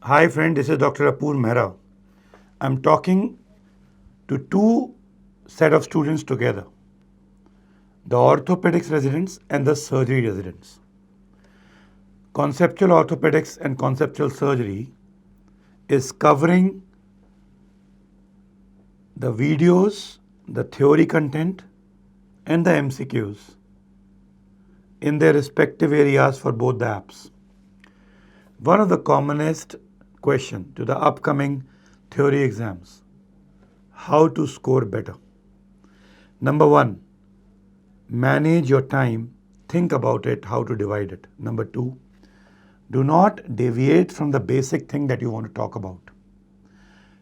Hi friend, this is Dr. Apurv Mehra. I'm talking to two set of students together, the orthopedics residents and the surgery residents. Conceptual orthopedics and conceptual surgery is covering the videos, the theory content and the MCQs in their respective areas for both the apps. One of the commonest question to the upcoming theory exams, how to score better. Number one, manage your time, think about it, how to divide it. Number two, do not deviate from the basic thing that you want to talk about.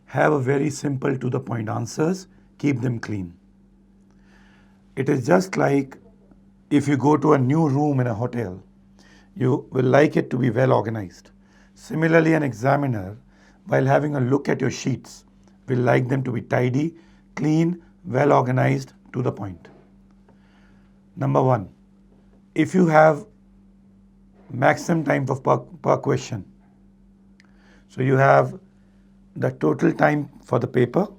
Have a very simple to the point answers, keep them clean. It is just like if you go to a new room in a hotel, you will like it to be well organized. Similarly, an examiner, while having a look at your sheets, will like them to be tidy, clean, well organized, to the point. Number one, if you have maximum time per question, so you have the total time for the paper,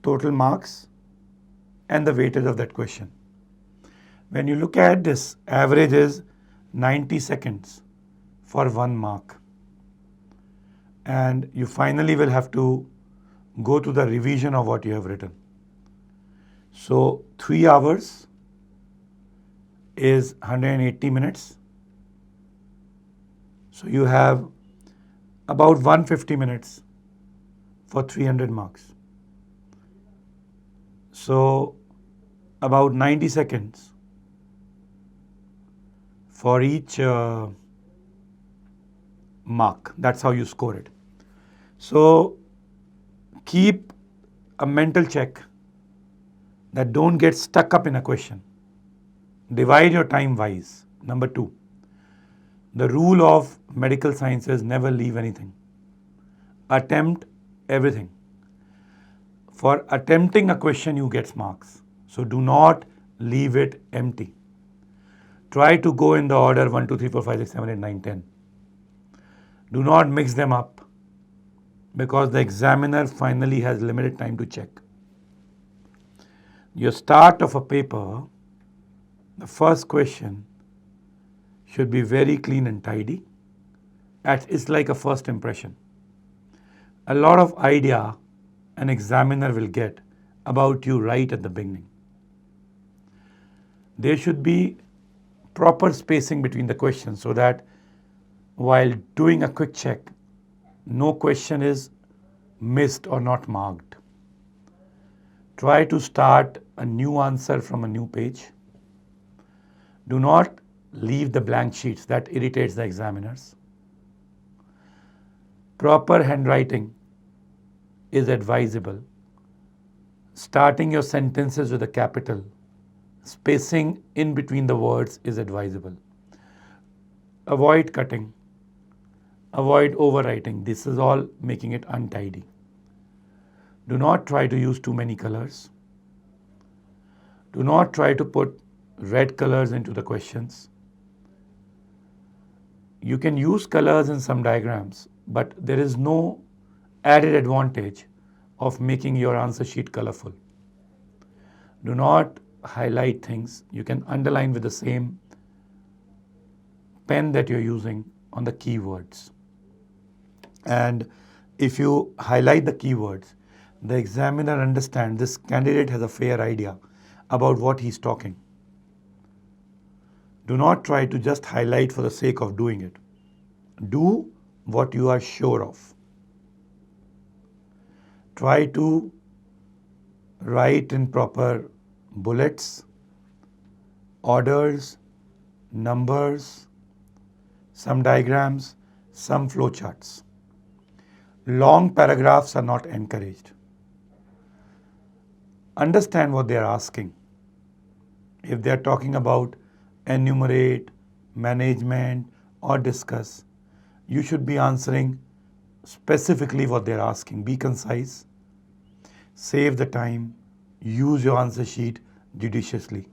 total marks, and the weightage of that question. When you look at this, average is 90 seconds for 1 mark. And you finally will have to go to the revision of what you have written. So 3 hours is 180 minutes. So you have about 150 minutes for 300 marks. So about 90 seconds for each mark. That's how you score it. So keep a mental check that don't get stuck up in a question. Divide your time wise. Number two, the rule of medical sciences, never leave anything. Attempt everything. For attempting a question, you get marks. So do not leave it empty. Try to go in the order 1, 2, 3, 4, 5, 6, 7, 8, 9, 10. Do not mix them up because the examiner finally has limited time to check. Your start of a paper, the first question should be very clean and tidy. It's like a first impression. A lot of idea an examiner will get about you right at the beginning. There should be proper spacing between the questions so that while doing a quick check, no question is missed or not marked. Try to start a new answer from a new page. Do not leave the blank sheets, that irritates the examiners. Proper handwriting is advisable. Starting your sentences with a capital, spacing in between the words is advisable. Avoid cutting. Avoid overwriting. This is all making it untidy. Do not try to use too many colors. Do not try to put red colors into the questions. You can use colors in some diagrams, but there is no added advantage of making your answer sheet colorful. Do not highlight things. You can underline with the same pen that you're using on the keywords. And if you highlight the keywords, the examiner understands this candidate has a fair idea about what he's talking. Do not try to just highlight for the sake of doing it. Do what you are sure of. Try to write in proper bullets, orders, numbers, some diagrams, some flowcharts. Long paragraphs are not encouraged. Understand what they are asking. If they are talking about enumerate, management, or discuss, you should be answering specifically what they are asking. Be concise, save the time, use your answer sheet judiciously.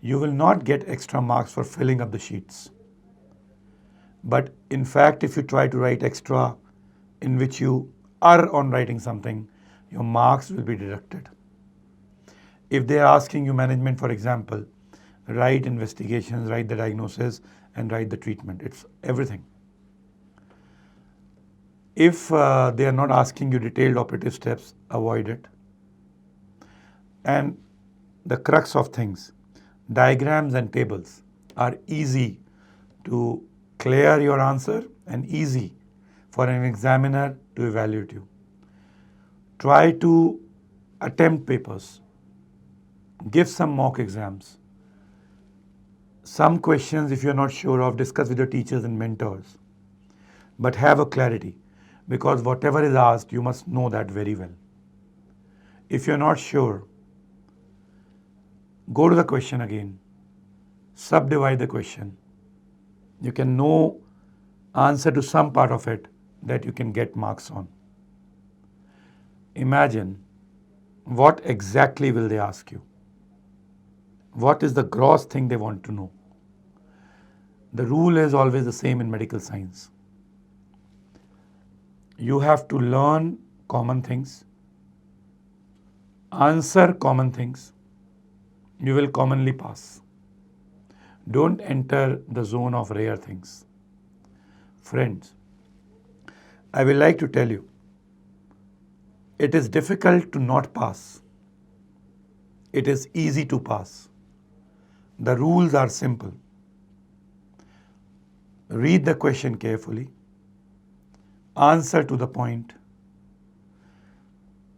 You will not get extra marks for filling up the sheets. But in fact, if you try to write extra in which you are on writing something, your marks will be deducted. If they are asking you management, for example, write investigations, write the diagnosis, and write the treatment. It's everything. If they are not asking you detailed operative steps, avoid it. And the crux of things, diagrams and tables are easy to clear your answer and easy for an examiner to evaluate you. Try to attempt papers. Give some mock exams. Some questions, if you're not sure of, discuss with your teachers and mentors. But have a clarity, because whatever is asked, you must know that very well. If you're not sure, go to the question again. Subdivide the question. You can know answer to some part of it that you can get marks on. Imagine what exactly will they ask you? What is the gross thing they want to know? The rule is always the same in medical science. You have to learn common things, answer common things, you will commonly pass. Don't enter the zone of rare things. Friends, I will like to tell you, it is difficult to not pass. It is easy to pass. The rules are simple. Read the question carefully. Answer to the point.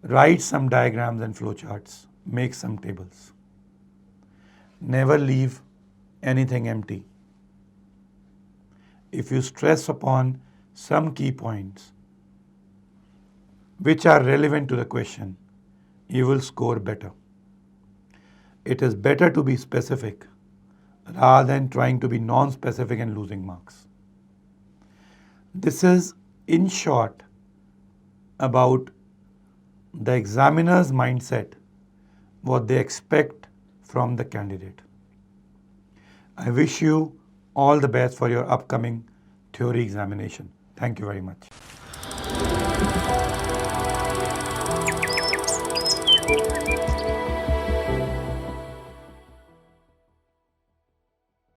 Write some diagrams and flowcharts. Make some tables. Never leave anything empty. If you stress upon some key points which are relevant to the question, you will score better. It is better to be specific rather than trying to be non-specific and losing marks. This is, in short, about the examiner's mindset, what they expect from the candidate. I wish you all the best for your upcoming theory examination. Thank you very much.